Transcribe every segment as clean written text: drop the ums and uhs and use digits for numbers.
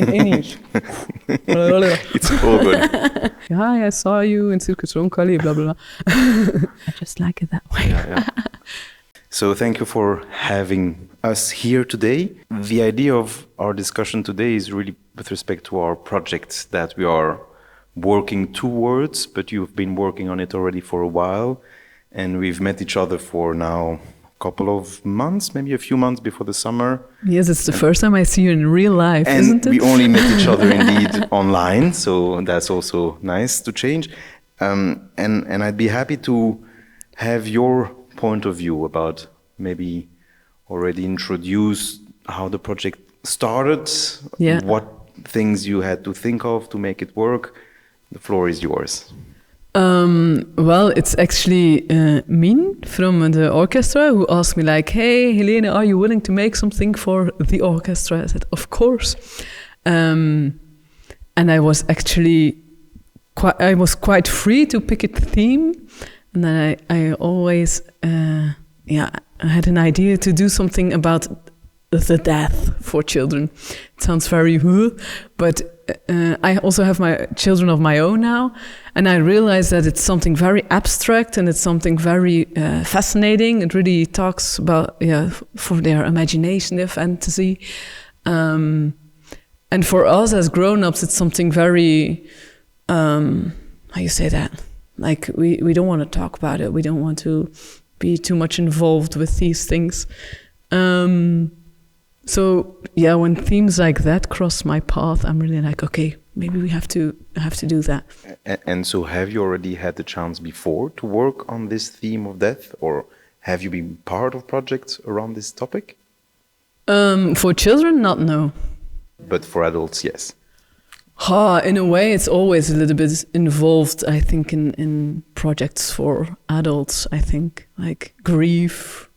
in English. It's all good. Hi, I saw you in Circus Roncalli, blah, blah, blah. I just like it that way. Yeah. So thank you for having us here today. The idea of our discussion today is really with respect to our project that we are working towards, but you've been working on it already for a while, and we've met each other for now a couple of months, maybe a few months before the summer. Yes, it's the first time I see you in real life, isn't it? And we only met each other indeed online, so that's also nice to change. And I'd be happy to have your point of view about maybe already introduce how the project started, what things you had to think of to make it work. The floor is yours. Well, it's actually Min from the orchestra who asked me like, hey, Helene, are you willing to make something for the orchestra? I said, of course. And I was actually quite free to pick a theme. And then I always, I had an idea to do something about the death for children. It sounds very, but I also have my children of my own now, and I realize that it's something very abstract and it's something very fascinating. It really talks about, for their imagination, their fantasy. And for us as grown-ups, it's something very, how you say that? Like, we don't want to talk about it. We don't want to be too much involved with these things. So when themes like that cross my path, I'm really like, okay, maybe we have to do that. And so, have you already had the chance before to work on this theme of death, or have you been part of projects around this topic? For children, no. But for adults, yes. In a way, it's always a little bit involved, I think, in projects for adults, I think, like grief,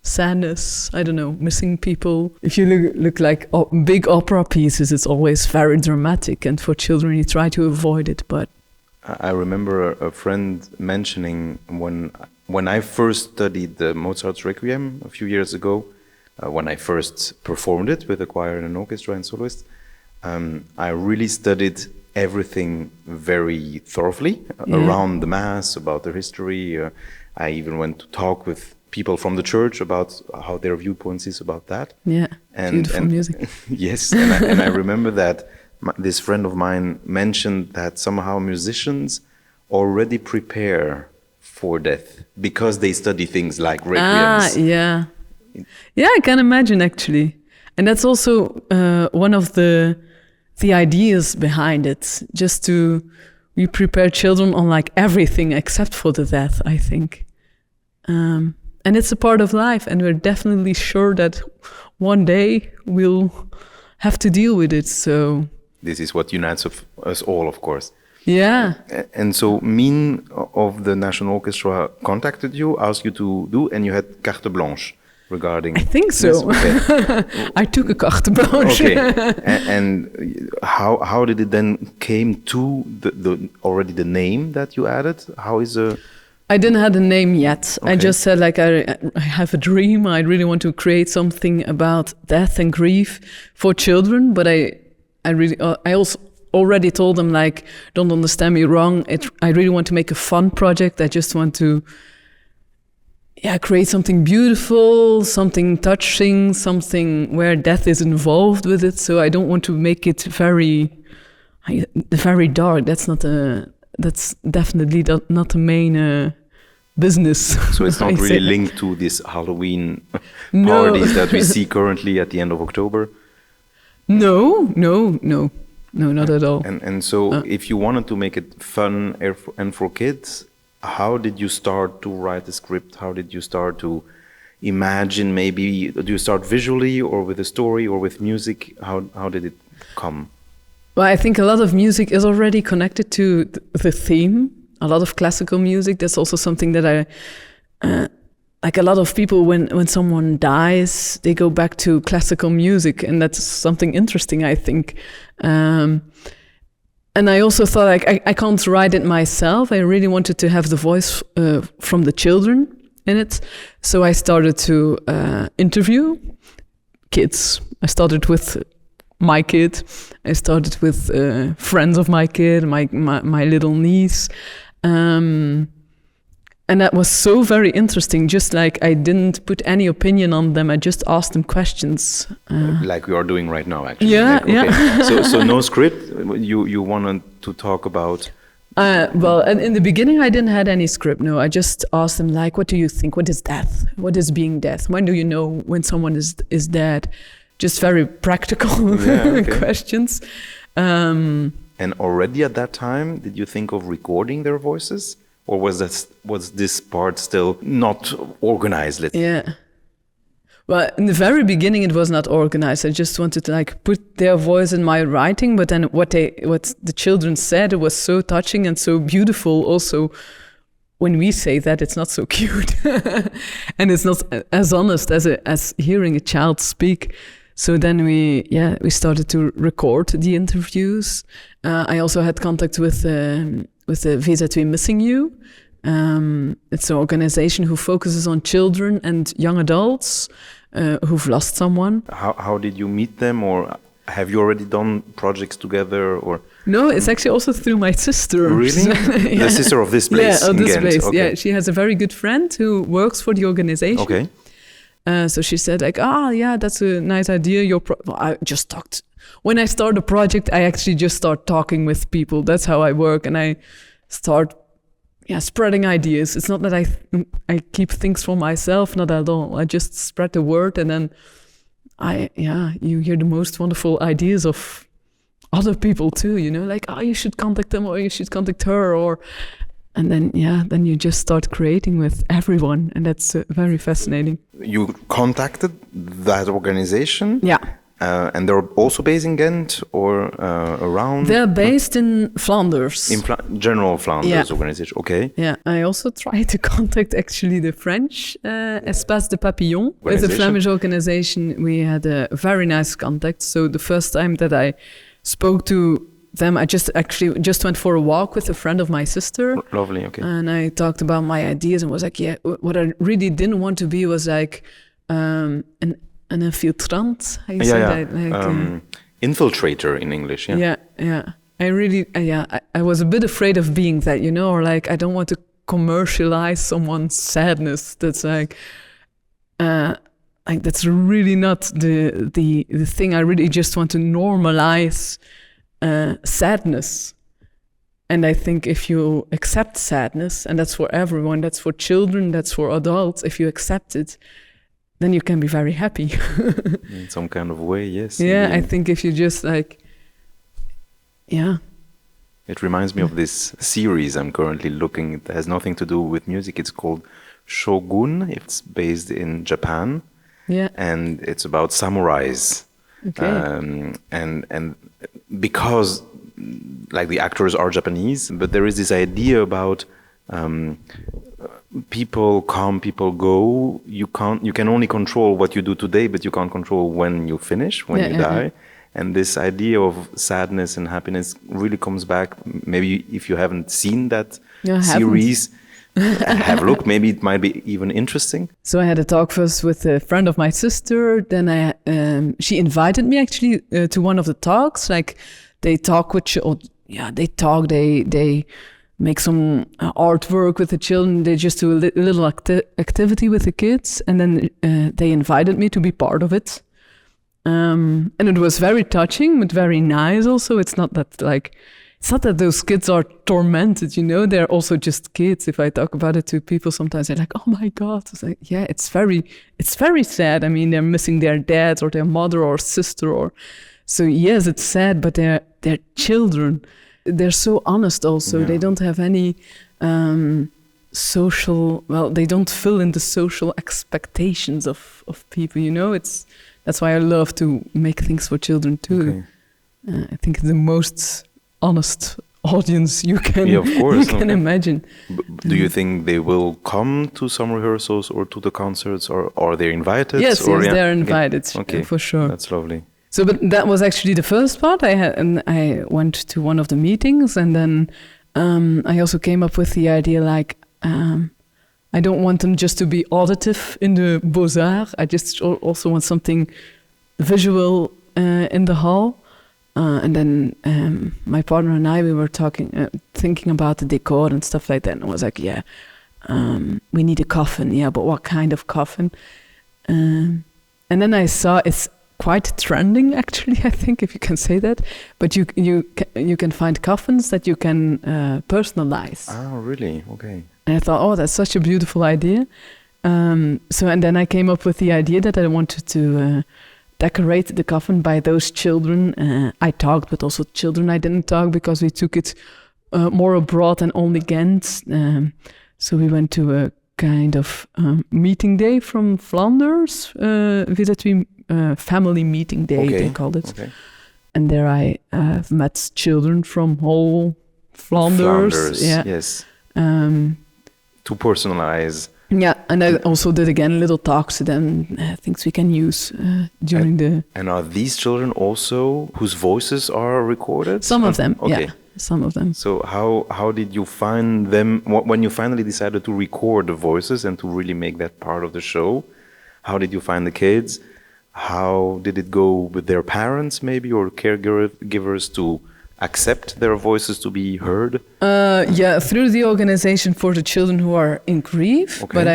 sadness, I don't know, missing people. If you look like big opera pieces, it's always very dramatic, and for children you try to avoid it. But I remember a friend mentioning when I first studied the Mozart's Requiem a few years ago, when I first performed it with a choir and an orchestra and soloist, I really studied everything very thoroughly around the Mass, about the history. I even went to talk with people from the church about how their viewpoints is about that. Yeah, beautiful music. Yes, and I remember that this friend of mine mentioned that somehow musicians already prepare for death because they study things like requiems. Yeah, I can imagine actually. And that's also one of the ideas behind it, we prepare children on like everything except for the death, I think. And it's a part of life, and we're definitely sure that one day we'll have to deal with it. So this is what unites us all, of course. Yeah. And so Min of the National Orchestra contacted you, asked you to do, and you had carte blanche regarding... I think so. Yes, okay. I took a carte blanche. Okay. And how did it then came to already the name that you added? How is I didn't have a name yet. Okay. I just said like I have a dream. I really want to create something about death and grief for children. But I also already told them like, don't understand me wrong. I really want to make a fun project. I just want to create something beautiful, something touching, something where death is involved with it. So I don't want to make it very dark. That's definitely not the main business. So it's not really linked to this Halloween parties that we see currently at the end of October? No, not at all. And so if you wanted to make it fun and for kids, how did you start to write the script? How did you start to imagine? Maybe do you start visually or with a story or with music? How did it come? Well, I think a lot of music is already connected to the theme. A lot of classical music. That's also something that like a lot of people, when someone dies, they go back to classical music, and that's something interesting, I think. And I also thought like I can't write it myself. I really wanted to have the voice from the children in it. So I started to interview kids. I started with my kid. I started with friends of my kid, my little niece. And that was so very interesting. Just like I didn't put any opinion on them. I just asked them questions. Like we are doing right now, actually. Yeah, like, okay. yeah. So no script. You wanted to talk about. Well, and in the beginning, I didn't have any script. No, I just asked them like, "What do you think? What is death? What is being death? When do you know when someone is dead?" Just very practical questions. And already at that time, did you think of recording their voices? Or was this part still not organized? Yeah. Well, in the very beginning, it was not organized. I just wanted to like put their voice in my writing. But then what the children said, it was so touching and so beautiful. Also, when we say that, it's not so cute, and it's not as honest as hearing a child speak. So then we started to record the interviews. I also had contact with the VZ2 Missing You. It's an organization who focuses on children and young adults who've lost someone. How did you meet them, or have you already done projects together? Or no, it's actually also through my sister. Really? Yeah. The sister of this place? Yeah, of this Ghent. place. Okay. Yeah, she has a very good friend who works for the organization. Okay. So she said like, that's a nice idea. I just talked. When I start a project, I actually just start talking with people. That's how I work. And I start spreading ideas. It's not that I keep things for myself, not at all. I just spread the word, and then you hear the most wonderful ideas of other people too, like, you should contact them, or you should contact her, and then you just start creating with everyone, and that's very fascinating. You contacted that organization? Yeah. And they're also based in Ghent or around? They're based in Flanders. In General Flanders organization, okay. Yeah, I also tried to contact actually the French Espace de Papillon. With the Flemish organization, we had a very nice contact. So the first time that I spoke to them, I just went for a walk with a friend of my sister. Lovely, okay. And I talked about my ideas and was like, what I really didn't want to be was like an infiltrant. How you say that? Like, infiltrator in English, yeah. Yeah. I really, I was a bit afraid of being that, or like I don't want to commercialize someone's sadness. That's like that's really not the thing. I really just want to normalize sadness. And I think if you accept sadness, and that's for everyone, that's for children, that's for adults, if you accept it, then you can be very happy. In some kind of way, yes. Yeah, indeed. I think if you just like, It reminds me of this series I'm currently looking. It has nothing to do with music. It's called Shogun. It's based in Japan. Yeah. And it's about samurais. Okay. And because like the actors are Japanese, but there is this idea about people come, people go. You can only control what you do today, but you can't control when you finish, when you die. Yeah. And this idea of sadness and happiness really comes back. Maybe if you haven't seen that series, have a look. Maybe it might be even interesting. So I had a talk first with a friend of my sister. Then she invited me actually to one of the talks. Like they talk with they make some artwork with the children. They just do a little activity with the kids, and then they invited me to be part of it. And it was very touching, but very nice also. It's not that those kids are tormented, they're also just kids. If I talk about it to people, sometimes they're like, oh my God. It's like, yeah, it's very sad. I mean, they're missing their dads or their mother or sister so yes, it's sad, but they're children. They're so honest also. Yeah. They don't have any they don't fill in the social expectations of people, That's why I love to make things for children too. Okay. I think it's the most honest audience you can imagine. Do you think they will come to some rehearsals or to the concerts, or are they invited? Yes, they're invited. Okay, for sure. That's lovely. So, but that was actually the first part. I went to one of the meetings, and then I also came up with the idea I don't want them just to be auditive in the Beaux-Arts. I just also want something visual in the hall. And then my partner and I, we were thinking about the decor and stuff like that. And I was like, yeah, we need a coffin. Yeah, but what kind of coffin? And then I saw it's quite trending, actually, I think, if you can say that. But you can find coffins that you can personalize. Oh, really? Okay. And I thought, oh, that's such a beautiful idea. And then I came up with the idea that I wanted to decorate the coffin by those children. I talked, but also children I didn't talk because we took it more abroad than only Ghent. So we went to a kind of meeting day from Flanders, Visitui family meeting day, they called it. Okay. And there I have met children from whole Flanders. Yeah. Yes. To personalize. Yeah, and I also did again little talks to them, things we can use during the... And are these children also whose voices are recorded? Some of them, okay. Yeah, some of them. So how did you find them, when you finally decided to record the voices and to really make that part of the show? How did you find the kids? How did it go with their parents maybe, or caregivers to accept their voices to be heard? Yeah, through the organization for the children who are in grief. Okay. But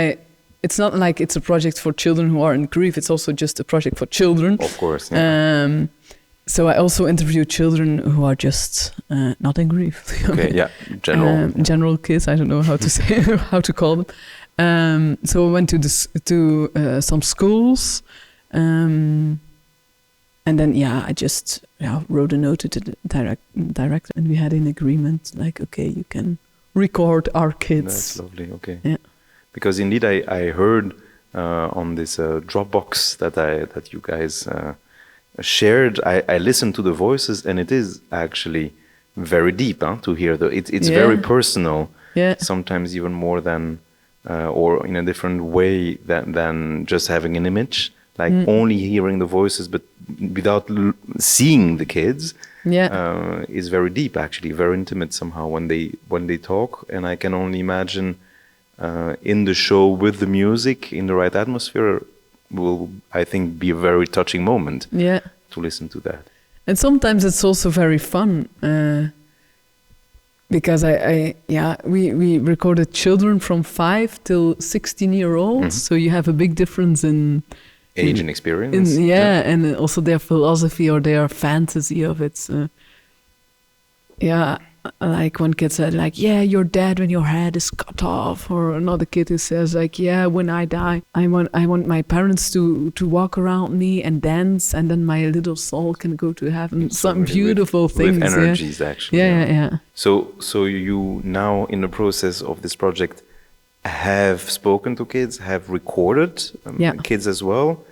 it's not like it's a project for children who are in grief. It's also just a project for children. Of course. Yeah. So I also interview children who are just not in grief. Okay. Yeah. General kids. I don't know how to say how to call them. So I went to some schools. And then, I just wrote a note to the director, and we had an agreement, like, okay, you can record our kids. That's lovely, okay. Yeah. Because indeed, I heard on this Dropbox that you guys shared, I listened to the voices, and it is actually very deep to hear. It's very personal, sometimes even more than, or in a different way than just having an image. Like only hearing the voices, but without seeing the kids, is very deep. Actually, very intimate somehow when they talk. And I can only imagine in the show with the music in the right atmosphere will, I think, be a very touching moment. Yeah, to listen to that. And sometimes it's also very fun because we recorded children from 5 till 16-year-olds, so you have a big difference in age and experience. And also their philosophy or their fantasy of it. Like one kid said, like, you're dead when your head is cut off. Or another kid who says, like, when I die, I want my parents to walk around me and dance, and then my little soul can go to heaven. Some beautiful things. With energies, actually. Yeah. So you now, in the process of this project, have spoken to kids, have recorded kids as well.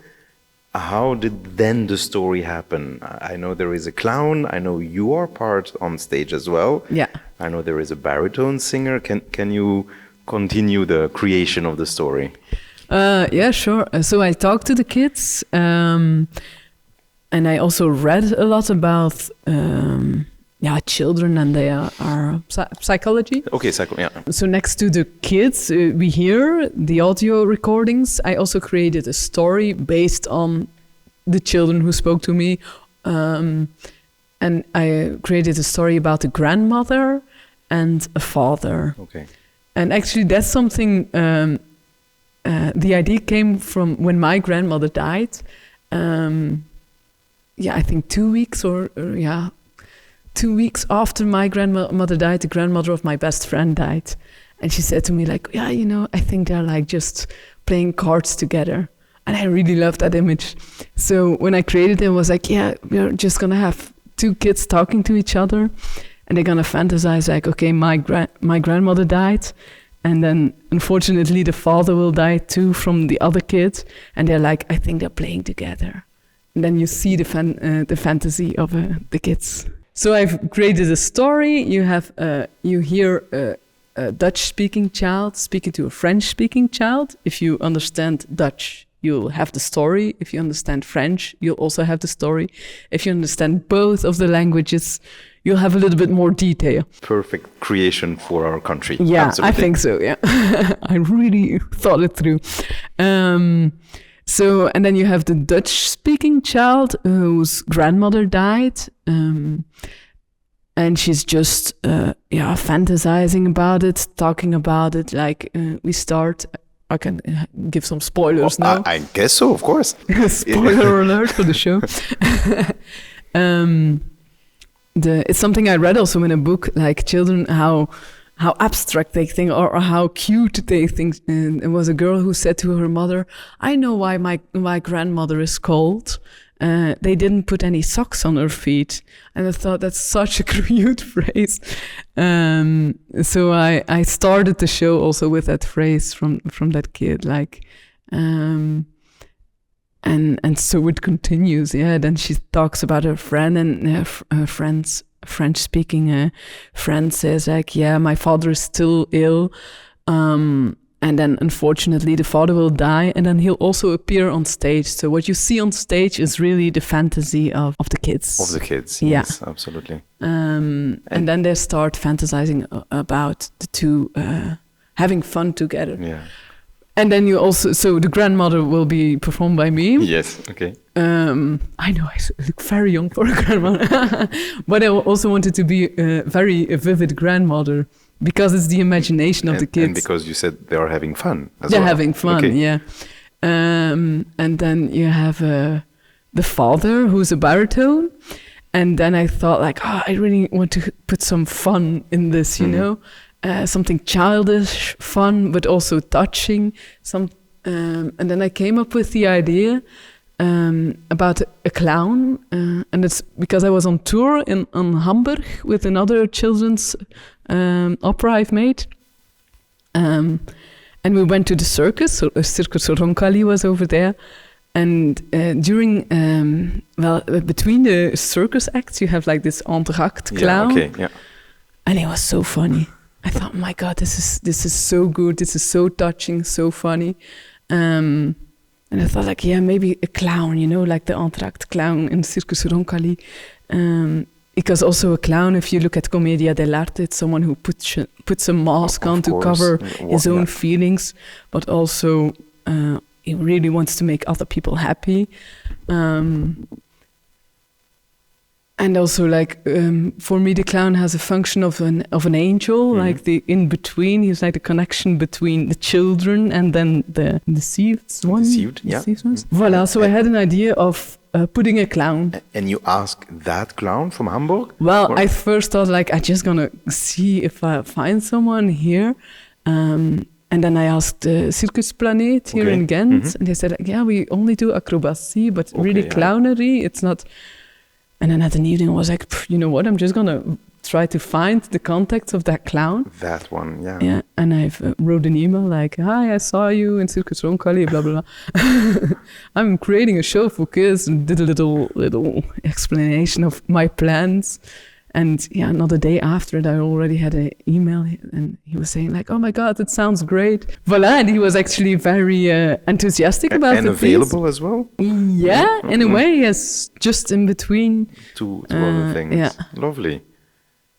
How did then the story happen? I know there is a clown. I know you are part on stage as well. Yeah. I know there is a baritone singer. Can you continue the creation of the story? Yeah, sure. So I talked to the kids, and I also read a lot about children and their psychology. Okay, So next to the kids, we hear the audio recordings. I also created a story based on the children who spoke to me. And I created a story about a grandmother and a father. Okay. And actually that's something, the idea came from when my grandmother died. I think 2 weeks 2 weeks after my grandmother died, the grandmother of my best friend died. And she said to me, like, I think they're like just playing cards together. And I really loved that image. So when I created it, I was like, we're just going to have 2 kids talking to each other. And they're going to fantasize like, okay, my grandmother died. And then, unfortunately, the father will die too from the other kids. And they're like, I think they're playing together. And then you see the fantasy of the kids. So I've created a story. You hear a Dutch-speaking child speaking to a French-speaking child. If you understand Dutch, you'll have the story. If you understand French, you'll also have the story. If you understand both of the languages, you'll have a little bit more detail. Perfect creation for our country. Yeah, absolutely. I think so, yeah. I really thought it through. So, and then you have the Dutch-speaking child whose grandmother died, and she's just fantasizing about it, talking about it. Like we start. I can give some spoilers now. I guess so, of course. Spoiler alert for the show. It's something I read also in a book, like children, how abstract they think or how cute they think. And it was a girl who said to her mother, "I know why my grandmother is cold. They didn't put any socks on her feet." And I thought that's such a cute phrase. So I started the show also with that phrase from that kid, like, and so it continues. Yeah, then she talks about her friend, and her friend's French-speaking friend says like, "Yeah, my father is still ill." And then, unfortunately, the father will die, and then he'll also appear on stage. So what you see on stage is really the fantasy of the kids. Of the kids, yes, absolutely. And then they start fantasizing about the two having fun together. Yeah. And then you also, so the grandmother will be performed by me. Yes, okay. I know I look very young for a grandmother, but I also wanted to be a very vivid grandmother. Because it's the imagination of the kids. And because you said they are having fun as well. They're having fun, yeah. And then you have the father, who's a baritone. And then I thought like, I really want to put some fun in this, you know? Something childish, fun, but also touching. And then I came up with the idea about a clown. And it's because I was on tour on Hamburg with another children's opera I've made. And we went to the circus. So Circus Roncalli was over there. And during, between the circus acts, you have like this entr'acte clown. Yeah, okay, yeah. And it was so funny. I thought, my God, this is so good. This is so touching, so funny. And I thought like, yeah, maybe a clown, you know, like the entr'acte clown in Circus Roncalli. Because also a clown, if you look at Commedia dell'arte, it's someone who puts a mask on to cover his own feelings, but also he really wants to make other people happy. And also, like, for me, the clown has a function of an angel, like the in-between. He's like the connection between the children and then the deceived ones. Deceived, yeah. Voilà, so I had an idea of putting a clown. And you ask that clown from Hamburg? Well, I first thought, like, I'm just going to see if I find someone here. And then I asked Circus Planet here in Ghent. And they said, like, yeah, we only do acrobacy, but really clownery. It's not... And then at an evening, I was like, you know what? I'm just going to try to find the contacts of that clown. That one, yeah. Yeah, and I wrote an email like, "Hi, I saw you in Circus Roncalli, blah, blah, blah." I'm creating a show for kids, and did a little explanation of my plans. And yeah, another day after it, I already had an email, and he was saying like, "Oh my God, it sounds great." Voilà, and he was actually very enthusiastic about it. And available as well? Yeah, in a way, yes, just in between. Two other things. Yeah. Lovely.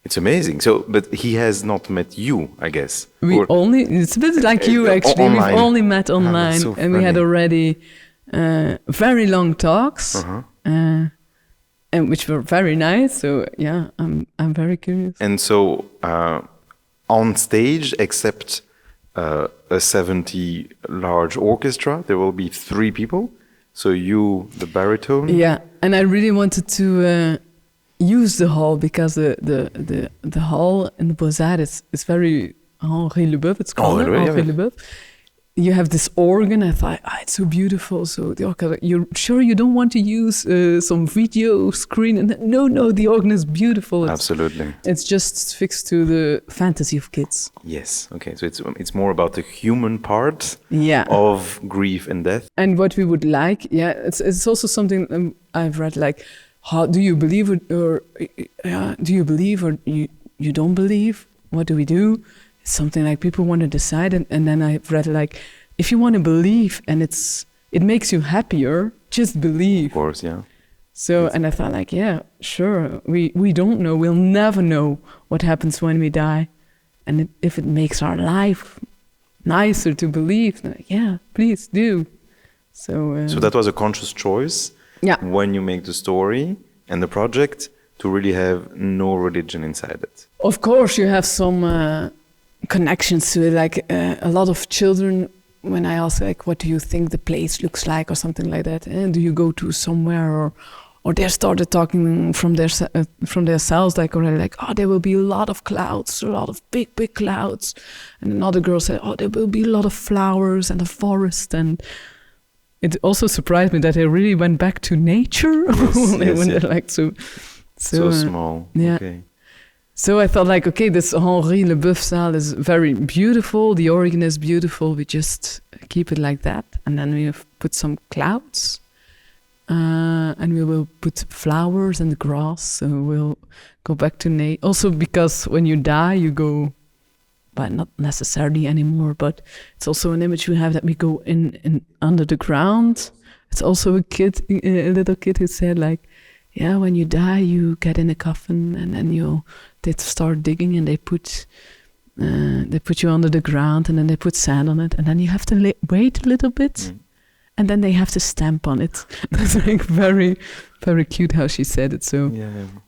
It's amazing. So, but he has not met you, I guess. It's a bit like you, actually. Online. We've only met online, so and we had already very long talks. And which were very nice. So yeah, I'm very curious. And so on stage, except a 70 large orchestra, there will be 3 people. So you, the baritone. Yeah, and I really wanted to use the hall because the hall in the Beaux-Arts is very Henri Leboeuf. It's called Henri Leboeuf. You have this organ. I thought, it's so beautiful. So the organ, you're sure you don't want to use some video screen? And no, the organ is beautiful. Absolutely. It's just fixed to the fantasy of kids. Yes. Okay. So it's more about the human part of grief and death. And what we would like, it's also something I've read. Like, how do you believe or do you believe or you don't believe? What do we do? Something like people want to decide, and then I've read like, if you want to believe and it makes you happier, just believe. Of course, yeah. So, and I thought like, yeah, sure, we don't know, we'll never know what happens when we die, and if it makes our life nicer to believe, yeah, please do. So that was a conscious choice when you make the story and the project to really have no religion inside it. Of course, you have some connections to it. Like a lot of children, when I ask, like, what do you think the place looks like or something like that, and do you go to somewhere or they started talking from their cells, like already, like, oh, there will be a lot of clouds, a lot of big clouds, and another girl said, oh, there will be a lot of flowers and a forest. And it also surprised me that they really went back to nature when they're like so small. Yeah. Okay. So I thought, like, okay, this Henri Leboeuf-zaal is very beautiful. The organ is beautiful. We just keep it like that, and then we put some clouds, and we will put flowers and grass. So we'll go back to nature. Also, because when you die, you go, but not necessarily anymore. But it's also an image we have that we go in under the ground. It's also a little kid who said, like, yeah, when you die, you get in a coffin, and then they start digging, and they put you under the ground, and then they put sand on it, and then you have to wait a little bit, and then they have to stamp on it. That's like very, very cute how she said it. So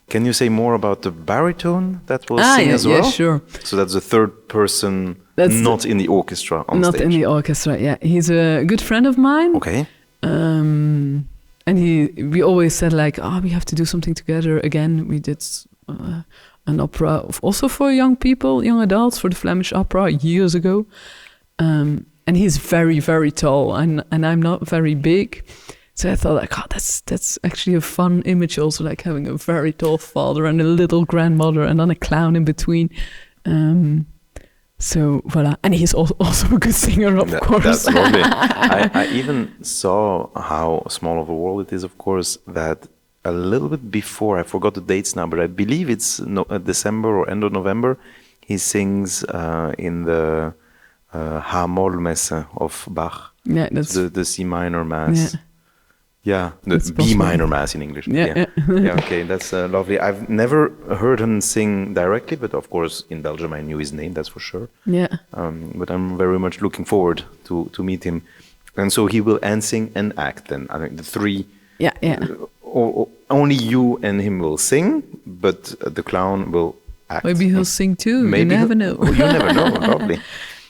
can you say more about the baritone that will sing as well? Yeah, sure. So that's the third person, not in the orchestra on stage. Not in the orchestra. Yeah, he's a good friend of mine. Okay. And we always said, like, we have to do something together again. We did an opera also for young people, young adults, for the Flemish Opera years ago. And he's very, very tall, and I'm not very big. So I thought, like, that's actually a fun image also, like having a very tall father and a little grandmother and then a clown in between. So voilà, and he's also a good singer, of course. That's lovely. I even saw how small of a world it is, of course, that a little bit before, I forgot the dates now, but I believe it's December or end of November, he sings in the H-Moll Messe of Bach. Yeah, that's the C minor Mass. Yeah, the B minor Mass in English. Yeah, okay, that's lovely. I've never heard him sing directly, but of course in Belgium I knew his name, that's for sure. Yeah. But I'm very much looking forward to meet him. And so he will sing and act then. I think the three. Yeah. Only you and him will sing, but the clown will act. Maybe he'll sing too. Maybe you never know. You never know, probably.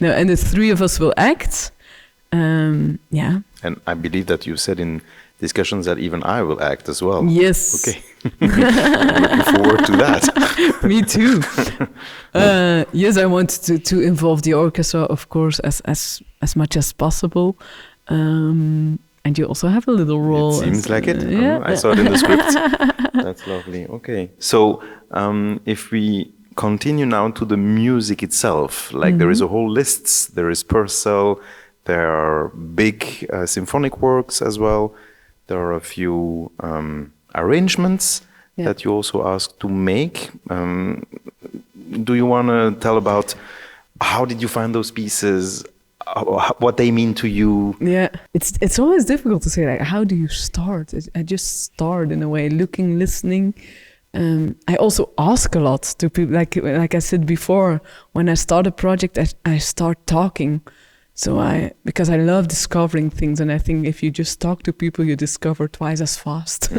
No, and the three of us will act. Yeah. And I believe that you said in discussions that even I will act as well. Yes. Okay. I'm looking forward to that. Me too. Yes, I want to involve the orchestra, of course, as much as possible. And you also have a little role. It seems like it. I saw it in the script. That's lovely. Okay. So if we continue now to the music itself, like there is a whole list. There is Purcell. There are big symphonic works as well. There are a few arrangements that you also asked to make. Do you want to tell about how did you find those pieces? What they mean to you? Yeah, it's always difficult to say, like, how do you start? I just start in a way, looking, listening. I also ask a lot to people. Like I said before, when I start a project, I start talking. So because I love discovering things, and I think if you just talk to people, you discover twice as fast.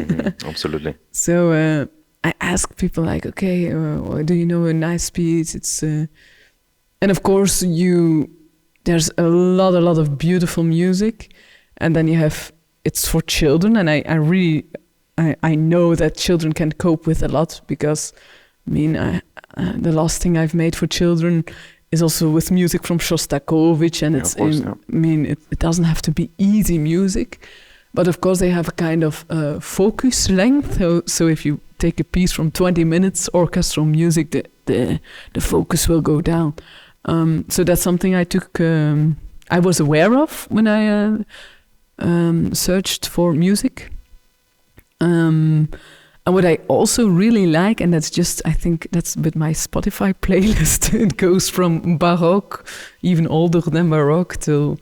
Absolutely. So I ask people, like, okay, do you know a nice piece? It's and of course there's a lot of beautiful music, and then you have it's for children, and I know that children can cope with a lot, because the last thing I've made for children is also with music from Shostakovich, and it doesn't have to be easy music, but of course they have a kind of focus length. So if you take a piece from 20 minutes orchestral music, the focus will go down. So that's something I was aware of when I searched for music. And what I also really like, and I think that's with my Spotify playlist, it goes from Baroque, even older than Baroque, till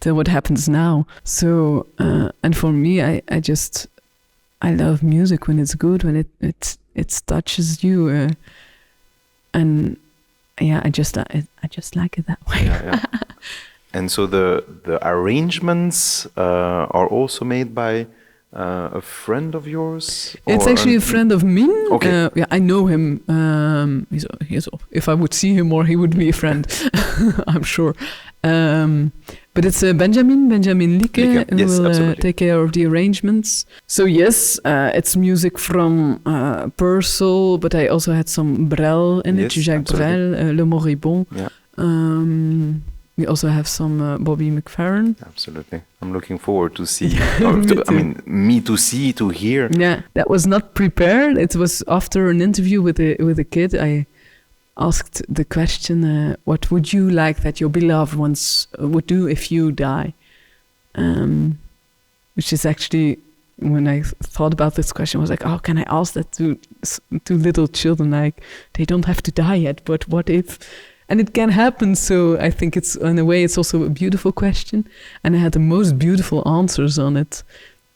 what happens now. So, and for me, I love music when it's good, when it touches you, and yeah, I just like it that way. And so the arrangements are also made by a friend of yours? It's actually a friend of mine. Okay. Yeah, I know him. He's if I would see him more, he would be a friend. I'm sure. But it's Benjamin Lieke, who Yes, will absolutely. take care of the arrangements. So yes, it's music from Purcell, but I also had some Brel in it, Yes, Jacques absolutely. Brel, Le Moribond. Yeah, We also have some Bobby McFerrin. absolutely. I'm looking forward to see. To hear. Yeah, that was not prepared. It was after an interview with a kid. I asked the question, "What would you like that your beloved ones would do if you die?" Which is actually, when I thought about this question, I was like, "Oh, can I ask that to little children? Like, they don't have to die yet, but what if?" And it can happen. So I think it's, in a way, it's also a beautiful question. And I had the most beautiful answers on it.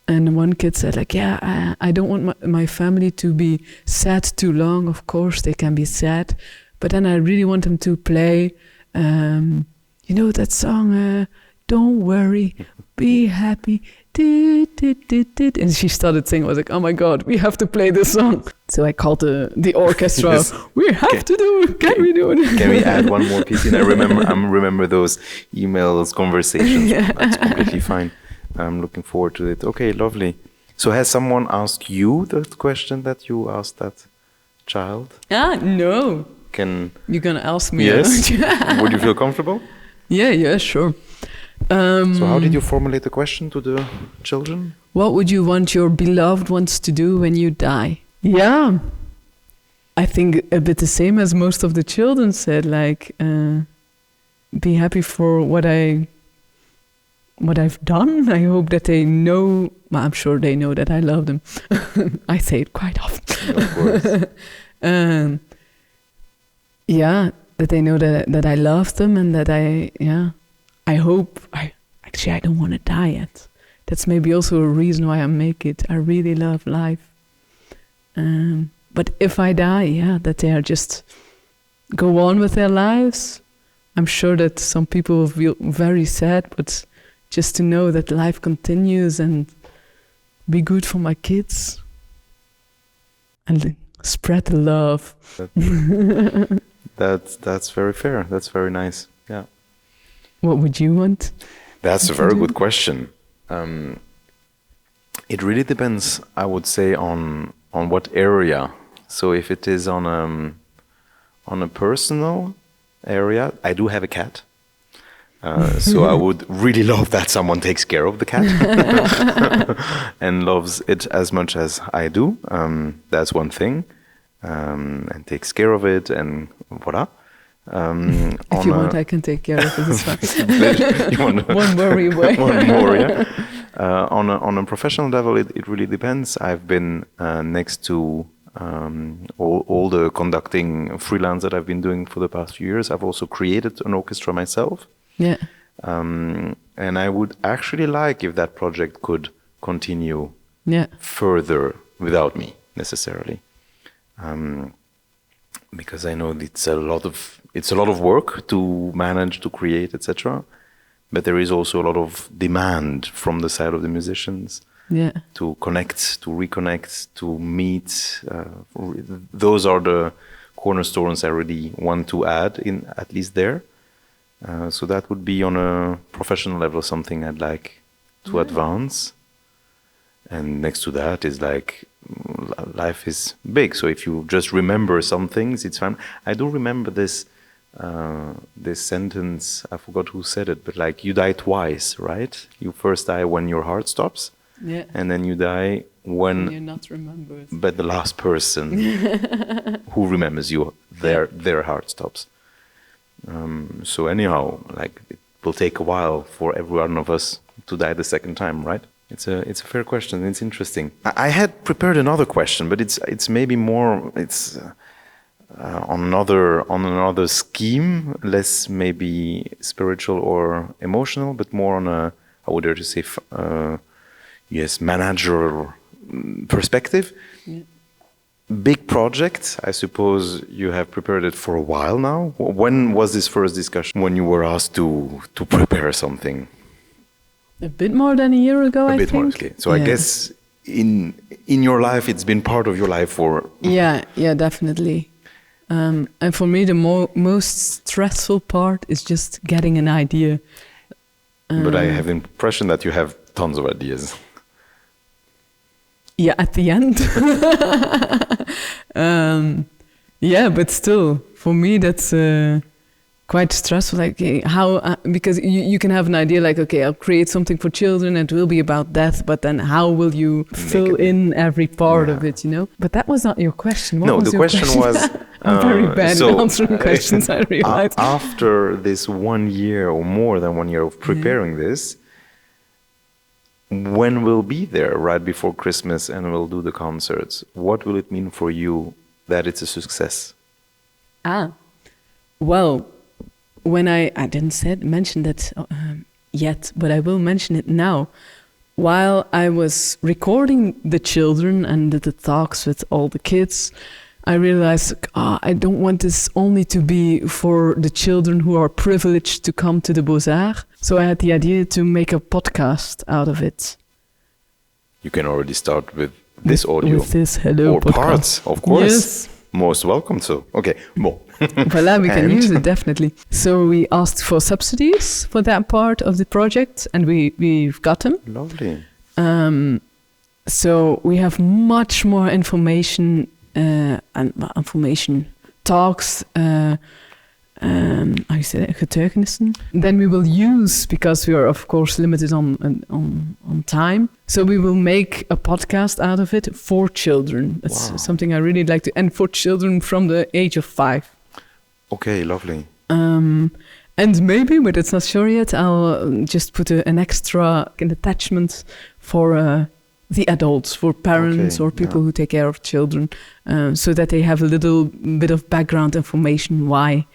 And one kid said, like, yeah, I don't want my family to be sad too long. Of course, they can be sad. But then I really want them to play, you know, that song, Don't Worry, Be Happy. And she started singing. I was like, oh my God, we have to play this song. So I called the orchestra. Yes. We have to do it. Can we do it? Can we add one more piece in? I remember those emails, conversations. Yeah. That's completely fine. I'm looking forward to it. Okay, lovely. So has someone asked you the question that you asked that child? No. You're going to ask me? Yes. Would you feel comfortable? Yeah, sure. So how did you formulate the question to the children? What would you want your beloved ones to do when you die? Yeah. I think a bit the same as most of the children said, like, be happy for what I've done. I hope that they know, well, I'm sure they know that I love them. I say it quite often. Of course. Yeah, that they know that I love them, and that I hope, I don't want to die yet. That's maybe also a reason why I make it. I really love life. But if I die, that they are just go on with their lives. I'm sure that some people will feel very sad, but just to know that life continues and be good for my kids and spread the love. That's very fair. That's very nice. Yeah. What would you want? That's a very good question. It really depends, I would say, on what area. So if it is on a personal area, I do have a cat. So I would really love that someone takes care of the cat and loves it as much as I do. That's one thing. And takes care of it, and voila. If you want, I can take care of it. It's fine. One worry away. One more, yeah. On a professional level, it really depends. I've been next to all the conducting freelance that I've been doing for the past few years. I've also created an orchestra myself. Yeah. And I would actually like if that project could continue further without me necessarily. Because I know it's a lot of work to manage, to create, etc. But there is also a lot of demand from the side of the musicians to connect, to reconnect, to meet. Those are the cornerstones I really want to add in, at least there. So that would be on a professional level something I'd like to advance. And next to that is like, life is big. So if you just remember some things, it's fine. I do remember this sentence, I forgot who said it, but like, you die twice, right? You first die when your heart stops, and then you die when you're not remembered. But the last person who remembers you, their heart stops. So anyhow, like, it will take a while for every one of us to die the second time, right? It's a fair question. It's interesting. I had prepared another question, but it's maybe more on another scheme, less maybe spiritual or emotional, but more on a, I would dare to say, managerial perspective. big project. I suppose you have prepared it for a while now. When was this first discussion when you were asked to prepare something? A bit more than a year ago, I think. A bit more, okay. So I guess in your life, it's been part of your life for... Yeah, definitely. And for me, the most stressful part is just getting an idea. But I have the impression that you have tons of ideas. Yeah, at the end. But still, for me, that's quite stressful. Like how, because you can have an idea like, okay, I'll create something for children and it will be about death, but then how will you fill in every part of it, you know? But that was not your question. What was the your question was... I'm very bad at answering questions, I realize. After this 1 year or more than 1 year of preparing this, when we'll be there right before Christmas and we'll do the concerts, what will it mean for you that it's a success? Well, when I didn't mention that yet, but I will mention it now. While I was recording the children and the talks with all the kids, I realized, I don't want this only to be for the children who are privileged to come to the Beaux-Arts. So I had the idea to make a podcast out of it. You can already start with this audio. With this Hello or podcast. Parts, of course. Yes. Most welcome. So, okay, bon. Voilà, we can use it, definitely. So we asked for subsidies for that part of the project, and we've got them. Lovely. So we have much more information talks, how you say that, getuigenissen. Then we will use, because we are of course limited on time, so we will make a podcast out of it for children. That's something I really like to, and for children from the age of 5. Okay, lovely. And maybe, but it's not sure yet, I'll just put an attachment for the adults, for parents or people who take care of children, so that they have a little bit of background information why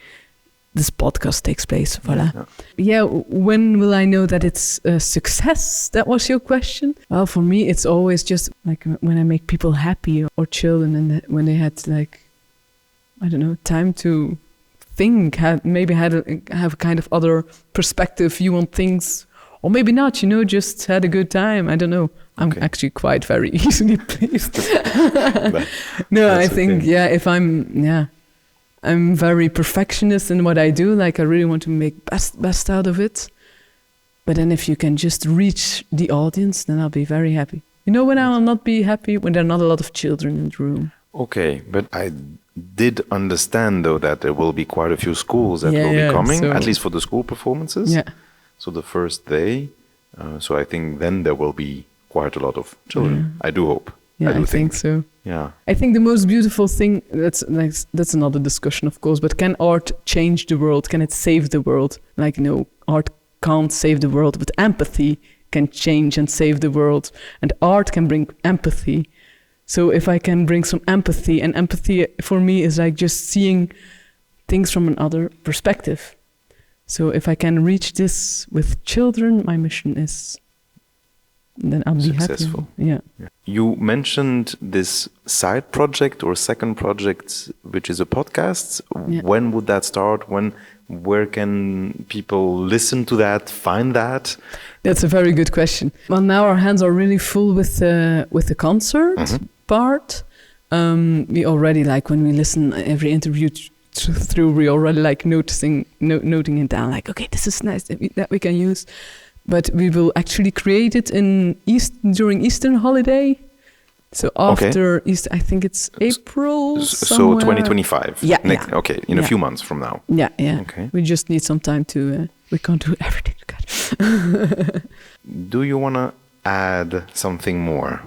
this podcast takes place. Voilà. Yeah, when will I know that it's a success? That was your question? Well, for me, it's always just like when I make people happy or children, and when they had time to think, have a kind of other perspective view on things, or maybe not, just had a good time. I don't know. I'm actually quite very easily pleased. No, I think, if I'm very perfectionist in what I do. Like, I really want to make best out of it. But then if you can just reach the audience, then I'll be very happy. When I will not be happy? When there are not a lot of children in the room. Okay, but I did understand, though, that there will be quite a few schools that will be coming, at least for the school performances. Yeah. So the first day, so I think then there will be quite a lot of children. I do hope. Yeah, I think so. Yeah. I think the most beautiful thing, that's another discussion, of course, but can art change the world? Can it save the world? Like, no, art can't save the world, but empathy can change and save the world. And art can bring empathy. So if I can bring some empathy, and empathy for me is like just seeing things from another perspective. So if I can reach this with children, my mission is, then I'll be successful. Happy. Yeah. You mentioned this side project or second project, which is a podcast. Yeah. When would that start? Where can people listen to that, find that? That's a very good question. Well, now our hands are really full with the concert part. We already, like, when we listen every interview through, we already like noting it down, like, okay, this is nice that we can use. But we will actually create it during Easter holiday. So after Easter, I think it's April. So 2025. Yeah. Okay, in a few months from now. Yeah. Okay. We just need some time to. We can't do everything together. Do you want to add something more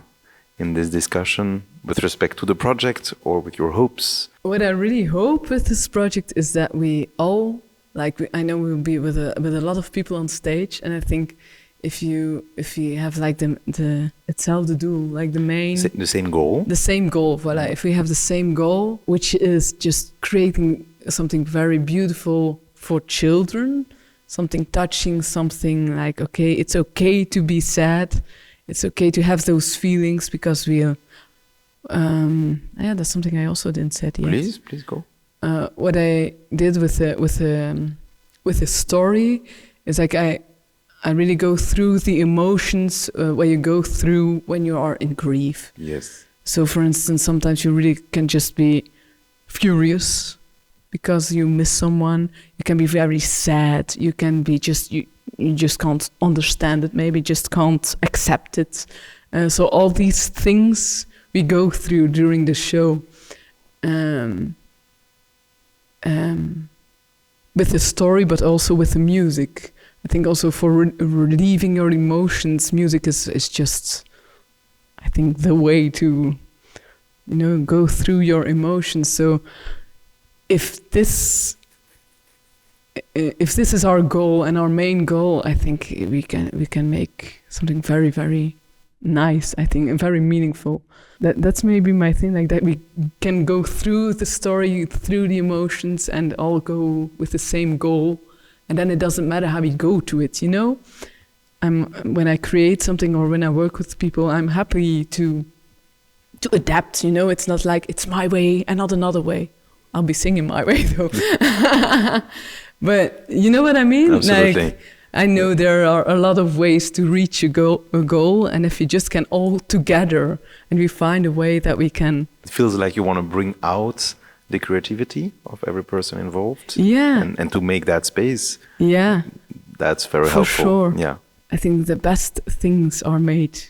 in this discussion with respect to the project or with your hopes? What I really hope with this project is that we all. I know we'll be with a lot of people on stage, and I think if you have like hetzelfde doel, like the same goal. The same goal, voilà. If we have the same goal, which is just creating something very beautiful for children, something touching, something like, okay, it's okay to be sad, it's okay to have those feelings, because Yeah, that's something I also didn't say yet. Please go. What I did with the story is like I really go through the emotions where you go through when you are in grief. Yes. So, for instance, sometimes you really can just be furious because you miss someone. You can be very sad. You can be you just can't understand it. Maybe just can't accept it. So all these things we go through during the show. With the story, but also with the music. I think also for relieving your emotions, music is just, I think, the way to, go through your emotions. So if this is our goal and our main goal, I think we can make something very, very nice, I think, and very meaningful. That's maybe my thing, like that we can go through the story, through the emotions, and all go with the same goal. And then it doesn't matter how we go to it, when I create something or when I work with people, I'm happy to adapt, It's not like it's my way and not another way. I'll be singing my way though. But you know what I mean? Absolutely. Like, I know there are a lot of ways to reach a goal, and if we just can all together and we find a way that we can... It feels like you want to bring out the creativity of every person involved. Yeah. And to make that space. Yeah. That's very helpful. For sure. Yeah. I think the best things are made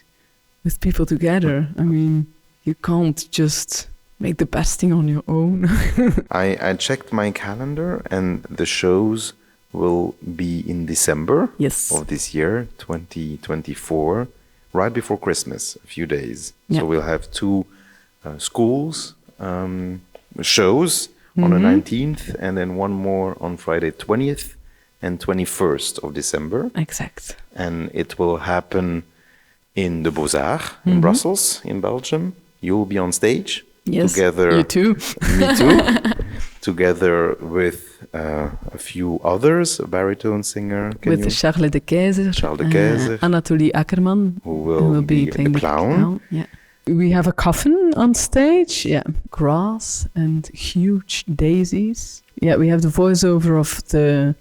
with people together. I mean, you can't just make the best thing on your own. I checked my calendar, and the shows will be in December of this year, 2024, right before Christmas, a few days. Yeah. So we'll have 2 schools shows on the 19th, and then one more on Friday 20th and 21st of December. Exact. And it will happen in the Beaux-Arts in Brussels, in Belgium. You'll be on stage. Yes, together, you too. Me too. Together with a few others, a baritone singer. Charles de Keyser. Anatoly Ackerman, who will be playing the clown. Yeah. We have a coffin on stage. Yeah, grass and huge daisies. Yeah, we have the voiceover of the...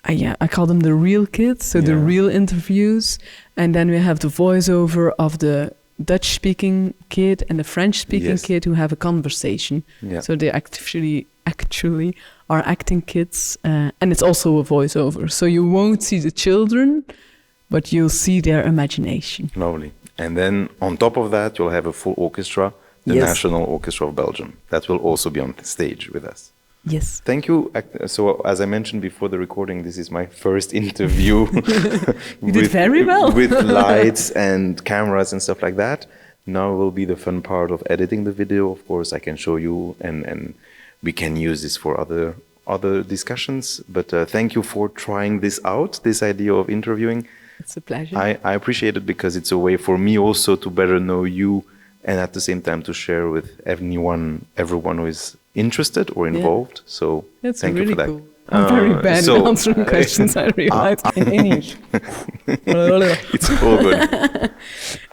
I call them the real kids, so the real interviews. And then we have the voiceover of the Dutch-speaking kid and the French-speaking kid who have a conversation. Yeah. So they actually are acting kids, and it's also a voiceover. So you won't see the children, but you'll see their imagination. Lovely. And then on top of that, you'll have a full orchestra, the National Orchestra of Belgium. That will also be on the stage with us. Yes. Thank you. So, as I mentioned before the recording, this is my first interview. You did very well. With lights and cameras and stuff like that. Now will be the fun part of editing the video. Of course, I can show you, and we can use this for other discussions. But thank you for trying this out, this idea of interviewing. It's a pleasure. I appreciate it because it's a way for me also to better know you, and at the same time to share with everyone who is interested or involved. So that's thank really you for that. Cool. I'm very bad at answering questions, I realized, in English. It's all good.